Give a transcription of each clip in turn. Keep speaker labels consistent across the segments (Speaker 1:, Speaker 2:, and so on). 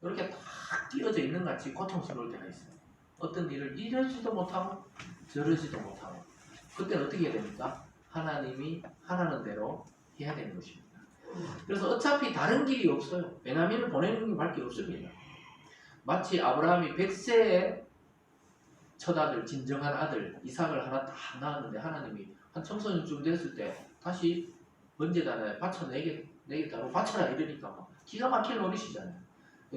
Speaker 1: 이렇게 딱 띄어져 있는 것 같이 고통스러울 때가 있어요. 어떤 일을 이러지도 못하고 저러지도 못하고 그때는 어떻게 해야 됩니까? 하나님이 하라는 대로 해야 되는 것입니다. 그래서 어차피 다른 길이 없어요. 베냐민을 보내는 밖에 없습니다. 마치 아브라함이 100세에 첫 아들, 진정한 아들 이삭을 하나 딱 낳았는데 하나님이 한 청소년쯤 됐을 때 다시 번제단에 바쳐내겠다고 바쳐라 이러니까 막 기가 막힐 노릇이잖아요.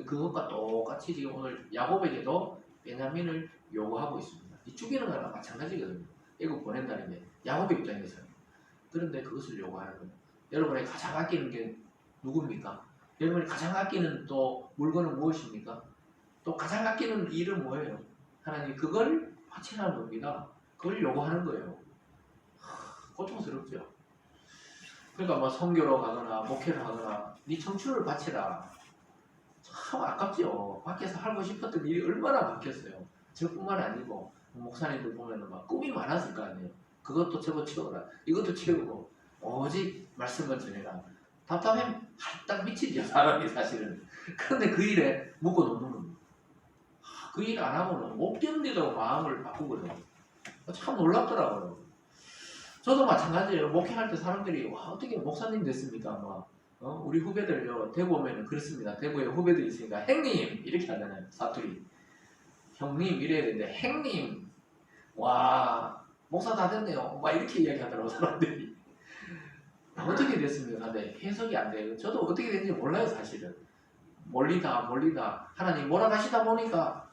Speaker 1: 그것과 똑같이 지금 오늘 야곱에게도 베냐민을 요구하고 있습니다. 이 죽이는 거랑 마찬가지거든요. 애국 보낸다는 게 야곱의 입장에서는. 그런데 그것을 요구하는 거예요. 여러분이 가장 아끼는 게 누굽니까? 여러분이 가장 아끼는 또 물건은 무엇입니까? 또 가장 아끼는 일은 뭐예요? 하나님 그걸 바치라는 겁니다. 그걸 요구하는 거예요. 고통스럽죠. 그러니까 뭐 선교로 가거나 목회를 하거나 네 청춘을 바치라. 참 아깝죠. 밖에서 하고 싶었던 일이 얼마나 바뀌었어요. 저뿐만 아니고 목사님들 보면은 막 꿈이 많았을 거 아니에요. 그것도 저거 채워라. 이것도 채우고 오직 말씀만 전해라. 답답하면 할딱 미치죠 사람이 사실은. 그런데 그 일에 묶어놓는 겁니다. 그 일 안 하고는 못 견디려고 마음을 바꾸거든요. 참 놀랍더라고요. 저도 마찬가지예요. 목회할 때 사람들이 와 어떻게 목사님 됐습니까? 막 우리 후배들요 대구 오면은 그렇습니다. 대구에 후배들이 있으니까 행님 이렇게 하잖아요. 사투리 형님 이래야 되는데 행님 와 목사 다 됐네요. 막 이렇게 이야기하더라고 사람들이. 어떻게 됐습니까? 근데 해석이 안 돼요. 저도 어떻게 됐는지 몰라요 사실은. 몰리다 하나님 몰아가시다 보니까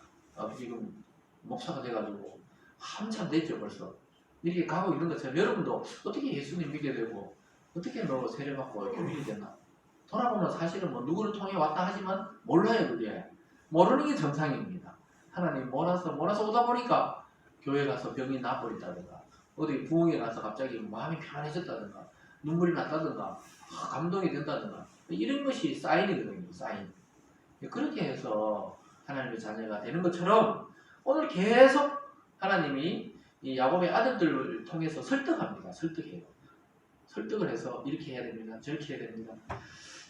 Speaker 1: 지금 목사가 돼가지고 한참 됐죠 벌써. 이렇게 가고 있는 것처럼 여러분도 어떻게 예수님 믿게 되고 어떻게 너 세례받고 이렇게 믿게 됐나? 돌아보면 사실은 뭐 누구를 통해 왔다 하지만 몰라요 그게. 모르는 게 정상입니다. 하나님 몰아서 오다 보니까 교회 가서 병이 나버린다든가 어디 부흥회 가서 갑자기 마음이 편안해졌다든가 눈물이 났다든가 감동이 된다든가 이런 것이 사인이거든요. 사인. 그렇게 해서 하나님의 자녀가 되는 것처럼 오늘 계속 하나님이 이 야곱의 아들들을 통해서 설득합니다. 설득해요. 설득을 해서 이렇게 해야 됩니다. 저렇게 해야 됩니다.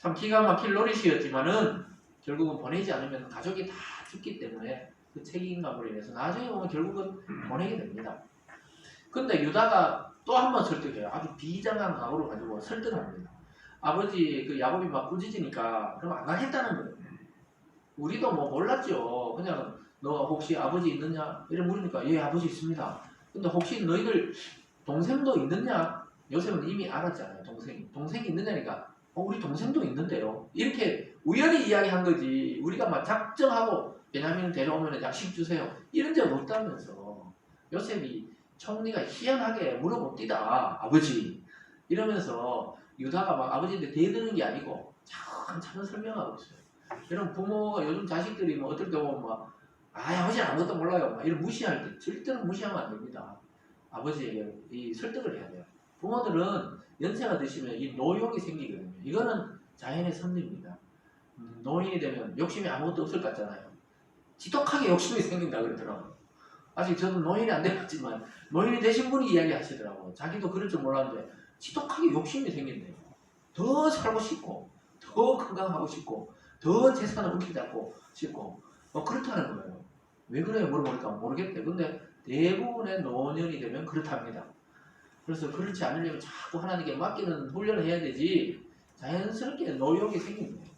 Speaker 1: 참 기가 막힐 노릇이었지만은 결국은 보내지 않으면 가족이 다 죽기 때문에 그 책임감으로 인해서 나중에 보면 결국은 보내게 됩니다. 근데 유다가 또 한 번 설득해요. 아주 비장한 각오를 가지고 설득합니다. 아버지 그 야곱이 막 꾸짖으니까 그럼 안 가겠다는 거예요. 우리도 뭐 몰랐죠. 그냥 너 혹시 아버지 있느냐? 이래 물으니까 예 아버지 있습니다. 근데 혹시 너희들 동생도 있느냐? 요셉은 이미 알았잖아요. 동생이 있느냐니까 우리 동생도 있는데요. 이렇게 우연히 이야기한 거지. 우리가 막 작정하고 베냐민을 데려오면 약식 주세요. 이런 적 없다면서. 요셉이 총리가 희한하게 물어봅디다. 아버지. 이러면서 유다가 막 아버지한테 대드는 게 아니고 차근차근 설명하고 있어요. 여러분 부모가 요즘 자식들이 뭐 어떨 때 보면 막 아버지는 아무것도 몰라요. 막 이런 무시할 때 절대로 무시하면 안 됩니다. 아버지에게 이 설득을 해야 돼요. 부모들은 연세가 드시면 이 노욕이 생기거든요. 이거는 자연의 섭리입니다. 노인이 되면 욕심이 아무것도 없을 것 같잖아요. 지독하게 욕심이 생긴다 그러더라고요. 아직 저는 노인이 안 돼봤지만 노인이 되신 분이 이야기하시더라고요. 자기도 그럴 줄 몰랐는데 지독하게 욕심이 생긴대요. 더 살고 싶고 더 건강하고 싶고 더 재산을 움켜쥐고 잡고 싶고 그렇다는 거예요. 왜 그래요? 물어보니까 모르겠대. 근데 대부분의 노년이 되면 그렇답니다. 그래서 그렇지 않으려면 자꾸 하나님께 맡기는 훈련을 해야 되지 자연스럽게 노욕이 생깁니다.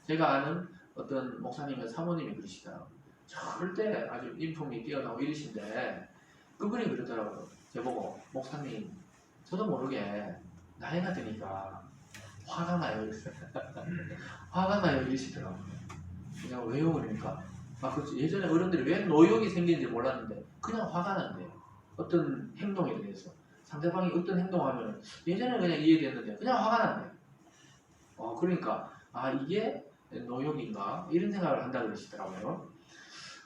Speaker 1: 제가 아는 어떤 목사님의 사모님이 그러시더라고요. 절대 아주 인품이 뛰어나고 이러신데 그분이 그러더라고요. 저보고 목사님 저도 모르게 나이가 드니까 화가 나요. 화가 나요 이러시더라고요. 그냥 왜요? 그러니까 그렇지. 예전에 어른들이 왜 노욕이 생기는지 몰랐는데 그냥 화가 난대요. 어떤 행동에 대해서 상대방이 어떤 행동하면 예전에 그냥 이해됐는데 그냥 화가 난대요. 그러니까 이게 노욕인가 이런 생각을 한다 그러시더라고요.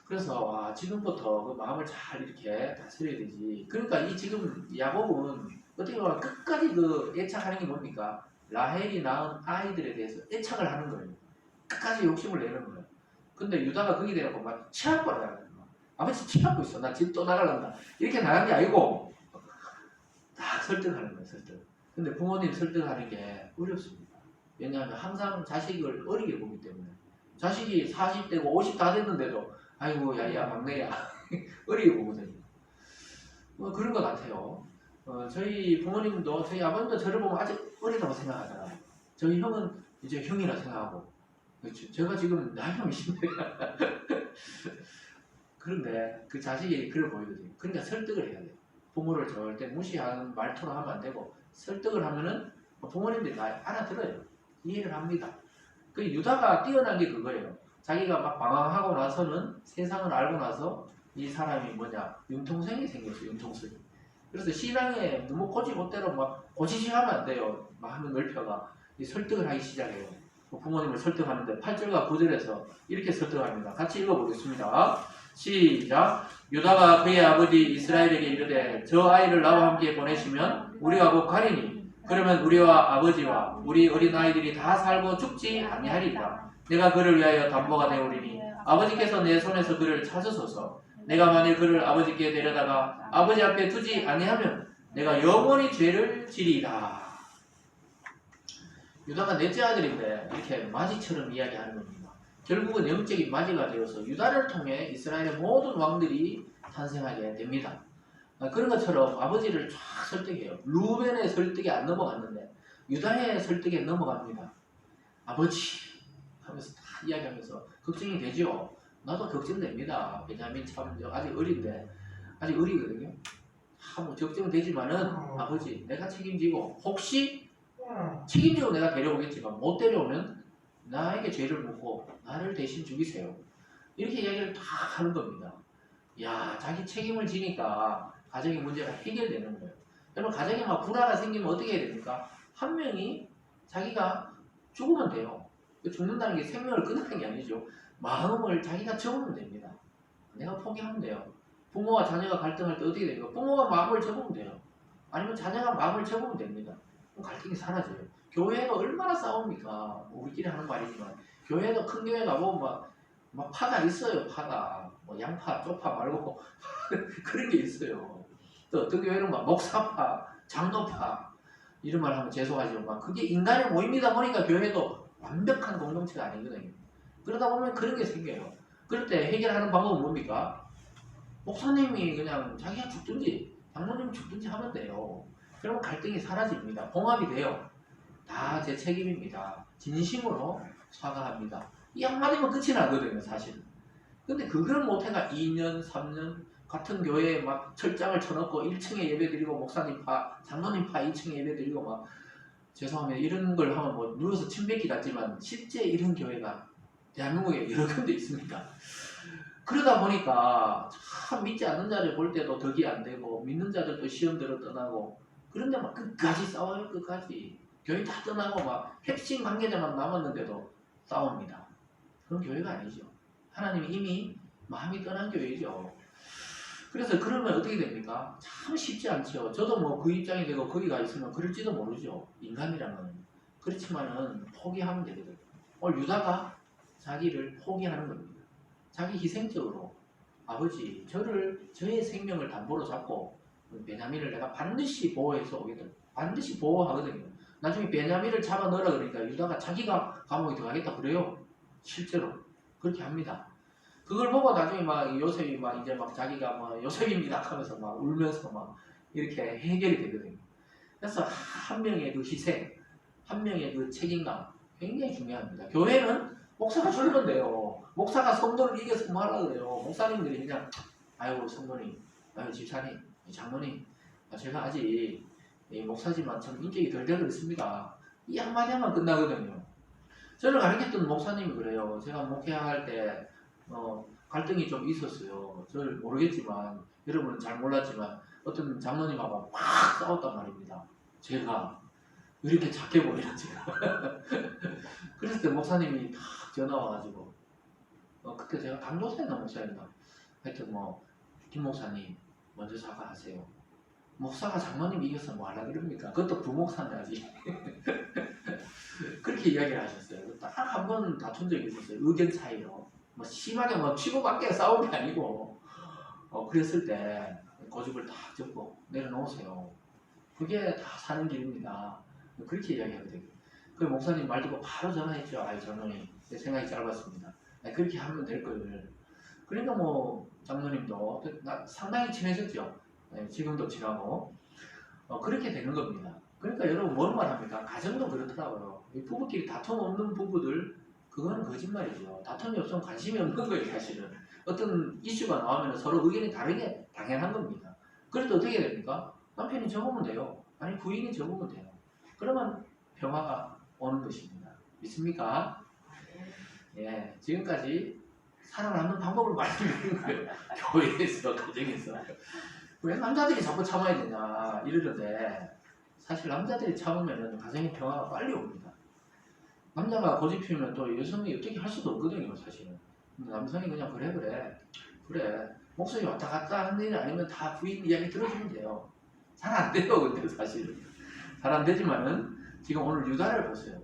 Speaker 1: 그래서 지금부터 그 마음을 잘 이렇게 다스려야 되지. 그러니까 이 지금 야곱은 어떻게 보면 끝까지 그 애착하는 게 뭡니까? 라헬이 낳은 아이들에 대해서 애착을 하는 거예요. 끝까지 욕심을 내는 거예요. 근데 유다가 거기 대놓고 막 취할 거라는 거예요. 아버지 취하고 있어. 나 집 또 나가란다. 이렇게 나간 게 아니고 딱 설득하는 거예요. 설득. 근데 부모님 설득하는 게 어렵습니다. 왜냐하면 항상 자식을 어리게 보기 때문에 자식이 40대고 50 다 됐는데도 아이고 야야 막내야 어리게 보거든요. 그런 것 같아요. 저희 부모님도 저희 아버님도 저를 보면 아직 어리다고 생각하잖아요. 저희 형은 이제 형이라 생각하고 그렇죠. 제가 지금 나이가 몇인데 그런데 그 자식이 그래 보이거든요. 그러니까 설득을 해야 돼요. 부모를 절대 무시하는 말투로 하면 안 되고 설득을 하면은 부모님들이 다 알아들어요. 이해를 합니다. 그 유다가 뛰어난 게 그거예요. 자기가 막 방황하고 나서는 세상을 알고 나서 이 사람이 뭐냐 융통성이 생겼어요. 융통성이. 그래서 신앙에 너무 고지못대로 막 고지식하면 안 돼요. 마음의 넓혀가 설득을 하기 시작해요. 부모님을 설득하는데 8절과 9절에서 이렇게 설득합니다. 같이 읽어보겠습니다. 시작. 유다가 그의 아버지 이스라엘에게 이르되 저 아이를 나와 함께 보내시면 우리가 곧 가리니 그러면 우리와 아버지와 우리 어린아이들이 다 살고 죽지 아니하리까. 내가 그를 위하여 담보가 되오리니 아버지께서 내 손에서 그를 찾으소서. 내가 만일 그를 아버지께 데려다가 아버지 앞에 두지 아니하면 내가 영원히 죄를 지리이다. 유다가 넷째 아들인데 이렇게 마지처럼 이야기하는 겁니다. 결국은 영적인 마지가 되어서 유다를 통해 이스라엘의 모든 왕들이 탄생하게 됩니다. 그런 것처럼 아버지를 쫙 설득해요. 루벤의 설득에 안 넘어갔는데 유다의 설득에 넘어갑니다. 아버지 하면서 다 이야기하면서 걱정이 되죠. 나도 걱정됩니다. 베냐민 참 아직 어린데 아직 어리거든요. 뭐 걱정되지만은 아버지 내가 책임지고 혹시 책임지고 내가 데려오겠지만 못 데려오면 나에게 죄를 묻고 나를 대신 죽이세요. 이렇게 이야기를 다 하는 겁니다. 야, 자기 책임을 지니까 가정의 문제가 해결되는 거예요. 여러분 가정에 막 불화가 생기면 어떻게 해야 됩니까? 한 명이 자기가 죽으면 돼요. 죽는다는 게 생명을 끊는 게 아니죠. 마음을 자기가 접으면 됩니다. 내가 포기하면 돼요. 부모와 자녀가 갈등할 때 어떻게 됩니까? 부모가 마음을 접으면 돼요. 아니면 자녀가 마음을 접으면 됩니다. 그럼 갈등이 사라져요. 교회가 얼마나 싸웁니까? 우리끼리 하는 말이지만 교회도 큰 교회 가보면 막 파가 있어요. 파가 뭐 양파, 쪽파 말고 그런 게 있어요. 또 어떤 교회는 막 목사파, 장로파 이런 말 하면 죄송하지만 막 그게 인간의 모임이다 보니까 교회도 완벽한 공동체가 아니거든요. 그러다 보면 그런 게 생겨요. 그럴 때 해결하는 방법은 뭡니까? 목사님이 그냥 자기가 죽든지 장로님이 죽든지 하면 돼요. 그러면 갈등이 사라집니다. 봉합이 돼요. 다 제 책임입니다. 진심으로 사과합니다. 이 한마디면 끝이 나거든요, 사실은. 근데 그걸 못해가 2년, 3년 같은 교회에 막 철장을 쳐놓고 1층에 예배드리고 목사님 파, 장로님 파 2층에 예배드리고 막 죄송합니다. 이런 걸 하면 뭐 누워서 침 뱉기 같지만 실제 이런 교회가 대한민국에 여러 군데 있습니다. 그러다 보니까 참 믿지 않는 자를 볼 때도 덕이 안 되고 믿는 자들도 시험대로 떠나고 그런데 막 끝까지 싸워요. 끝까지. 교회 다 떠나고 막 핵심 관계자만 남았는데도 싸웁니다. 그런 교회가 아니죠. 하나님이 이미 마음이 떠난 교회죠. 그래서 그러면 어떻게 됩니까? 참 쉽지 않죠. 저도 뭐 그 입장이 되고 거기 가 있으면 그럴지도 모르죠. 인간이라면. 그렇지만은 포기하면 되거든요. 오늘 유다가 자기를 포기하는 겁니다. 자기 희생적으로 아버지 저의 생명을 담보로 잡고 베냐민을 내가 반드시 보호해서 오겠다. 반드시 보호하거든요. 나중에 베냐민을 잡아 넣으라 그러니까 유다가 자기가 감옥에 들어가겠다 그래요. 실제로 그렇게 합니다. 그걸 보고 나중에 막 요셉이 막 이제 막 자기가 막 요셉입니다 하면서 막 울면서 막 이렇게 해결이 되거든요. 그래서 한 명의 그 희생, 한 명의 그 책임감 굉장히 중요합니다. 교회는 목사가 죽으면 돼요. 목사가 성도를 이겨서 뭐 하려고 그래요. 목사님들이 그냥 아이고 성도님, 아이고 집사님, 장로님 제가 아직 목사지만 참 인격이 덜 되고 있습니다. 이 한마디 하면 끝나거든요. 저를 가르쳤던 목사님이 그래요. 제가 목회할 때 갈등이 좀 있었어요. 저를 모르겠지만 여러분은 잘 몰랐지만 어떤 장로님하고 막 싸웠단 말입니다. 제가 이렇게 착해 보이는 제가. 그랬을 때 목사님이 탁 전화 와가지고 그때 제가 강도사였나 목사였나 하여튼 뭐 김 목사님 먼저 사과하세요. 목사가 장로님 이겨서 뭐 하려고 그럽니까? 그것도 부목사인데 아직. 그렇게 이야기를 하셨어요. 딱 한 번 다툰 적이 있었어요. 의견 차이로. 뭐 심하게 뭐 치고받게 싸운 게 아니고 그랬을 때 고집을 다 접고 내려놓으세요. 그게 다 사는 길입니다. 그렇게 이야기하거든요. 그 목사님 말 듣고 바로 전화했죠. 아이 장로님 내 생각이 짧았습니다. 그렇게 하면 될 걸. 그러니까 뭐 장로님도 상당히 친해졌죠. 지금도 친하고 그렇게 되는 겁니다. 그러니까 여러분 뭔 말합니까? 가정도 그렇더라고요. 부부끼리 다툼 없는 부부들 그거는 거짓말이죠. 다툼이 없으면 관심이 없는 거예요, 사실은. 어떤 이슈가 나오면 서로 의견이 다르게 당연한 겁니다. 그래도 어떻게 됩니까? 남편이 적으면 돼요. 아니 부인이 적으면 돼요. 그러면 평화가 오는 것입니다. 믿습니까? 예, 지금까지 살아남는 방법을 말씀드린 거예요. 교회에서, 가정에서. 왜 남자들이 자꾸 참아야 되냐 이러는데 사실 남자들이 참으면 가정의 평화가 빨리 옵니다. 남자가 고집 피우면 또 여성이 어떻게 할 수도 없거든요, 사실은. 근데 남성이 그냥 그래 목소리 왔다 갔다 하는 일 아니면 다 부인 이야기 들어주면 돼요. 잘 안 돼요, 근데 사실은. 잘 안 되지만은 지금 오늘 유다를 보세요.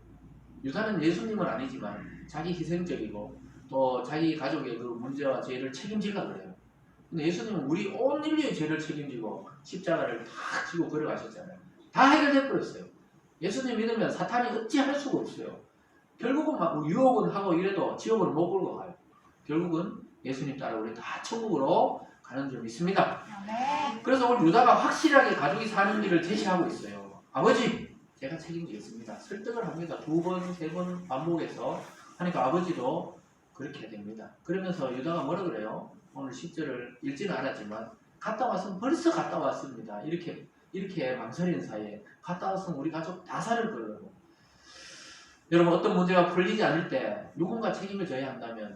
Speaker 1: 유다는 예수님은 아니지만 자기 희생적이고 또 자기 가족의 그 문제와 죄를 책임지려고 그래요. 근데 예수님은 우리 온 인류의 죄를 책임지고 십자가를 다 지고 걸어가셨잖아요. 다 해결돼 버렸어요. 예수님 믿으면 사탄이 어찌 할 수가 없어요. 결국은 막 유혹은 하고 이래도 지옥을 못 끌고 가요. 결국은 예수님 따라 우리 다 천국으로 가는 줄 믿습니다. 그래서 오늘 유다가 확실하게 가족이 사는 길을 제시하고 있어요. 아버지, 제가 책임지겠습니다. 설득을 합니다. 2번, 3번 반복해서 하니까 아버지도 그렇게 됩니다. 그러면서 유다가 뭐라 그래요? 오늘 10절을 읽지는 않았지만 갔다 왔으면 벌써 갔다 왔습니다. 이렇게 망설이는 사이에 갔다 왔으면 우리 가족 다 살을 거예요. 여러분 어떤 문제가 풀리지 않을 때 누군가 책임을 져야 한다면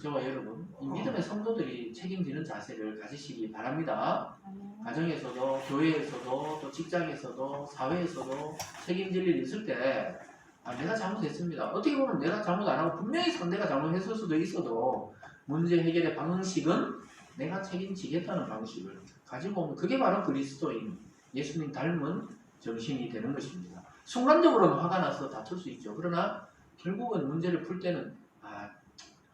Speaker 1: 저와 여러분 이 믿음의 성도들이 책임지는 자세를 가지시기 바랍니다. 가정에서도 교회에서도 또 직장에서도 사회에서도 책임질 일이 있을 때 내가 잘못했습니다. 어떻게 보면 내가 잘못 안 하고 분명히 상대가 잘못했을 수도 있어도 문제 해결의 방식은 내가 책임지겠다는 방식을 가지고 오면 그게 바로 그리스도인 예수님 닮은 정신이 되는 것입니다. 순간적으로는 화가 나서 다툴 수 있죠. 그러나 결국은 문제를 풀 때는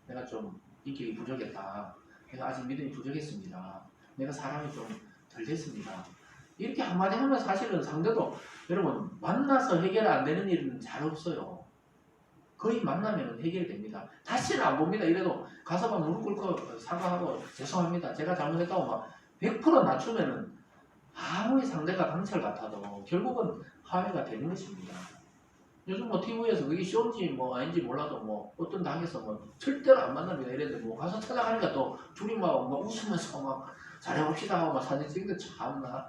Speaker 1: 내가 좀 인격이 부족했다. 내가 아직 믿음이 부족했습니다. 내가 사람이 좀 덜 됐습니다. 이렇게 한마디 하면 사실은 상대도 여러분 만나서 해결 안 되는 일은 잘 없어요. 거의 만나면 해결됩니다. 다시는 안 봅니다. 이래도 가서 막 무릎 꿇고 사과하고 죄송합니다. 제가 잘못했다고 막 100% 낮추면은 아무리 상대가 강철 같아도 결국은 화해가 되는 것입니다. 요즘 뭐 TV에서 그게 쇼인지 뭐 아닌지 몰라도 뭐 어떤 당에서 뭐 절대로 안 만납니다. 이랬는데 뭐 가서 찾아가니까 또 둘이 막 웃으면서 막 잘해봅시다 하고 막 사진 찍는데 참나.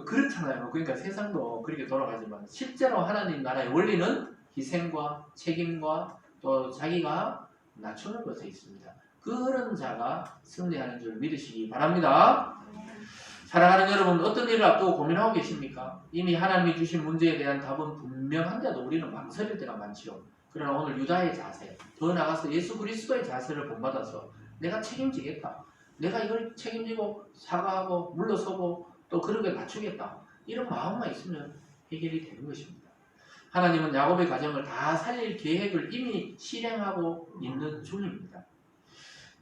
Speaker 1: 그렇잖아요. 그러니까 세상도 그렇게 돌아가지만 실제로 하나님 나라의 원리는 희생과 책임과 또 자기가 낮추는 것에 있습니다. 그런 자가 승리하는 줄 믿으시기 바랍니다. 사랑하는 여러분, 어떤 일을 앞두고 고민하고 계십니까? 이미 하나님이 주신 문제에 대한 답은 분명한데도 우리는 망설일 때가 많지요. 그러나 오늘 유다의 자세, 더 나아가서 예수 그리스도의 자세를 본받아서 내가 책임지겠다. 내가 이걸 책임지고 사과하고 물러서고 또 그렇게 낮추겠다. 이런 마음만 있으면 해결이 되는 것입니다. 하나님은 야곱의 가정을 다 살릴 계획을 이미 실행하고 있는 중입니다.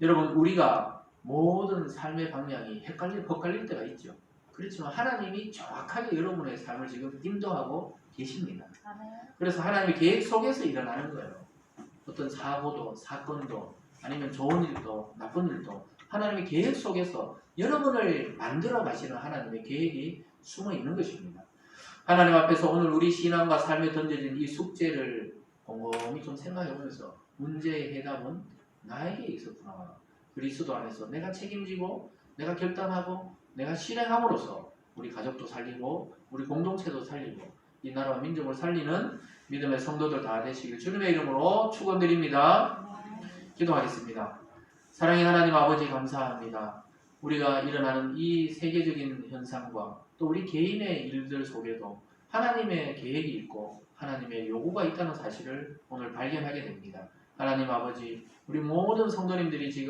Speaker 1: 여러분, 우리가 모든 삶의 방향이 헷갈릴 때가 있죠. 그렇지만 하나님이 정확하게 여러분의 삶을 지금 인도하고 계십니다. 그래서 하나님의 계획 속에서 일어나는 거예요. 어떤 사고도 사건도 아니면 좋은 일도 나쁜 일도 하나님의 계획 속에서 여러분을 만들어 가시는 하나님의 계획이 숨어 있는 것입니다. 하나님 앞에서 오늘 우리 신앙과 삶에 던져진 이 숙제를 곰곰이 좀 생각해 보면서 문제의 해답은 나에게 있었구나. 그리스도 안에서 내가 책임지고 내가 결단하고 내가 실행함으로써 우리 가족도 살리고 우리 공동체도 살리고 이 나라와 민족을 살리는 믿음의 성도들 다 되시길 주님의 이름으로 축원드립니다. 기도하겠습니다. 사랑의 하나님 아버지 감사합니다. 우리가 일어나는 이 세계적인 현상과 또 우리 개인의 일들 속에도 하나님의 계획이 있고 하나님의 요구가 있다는 사실을 오늘 발견하게 됩니다. 하나님 아버지, 우리 모든 성도님들이 지금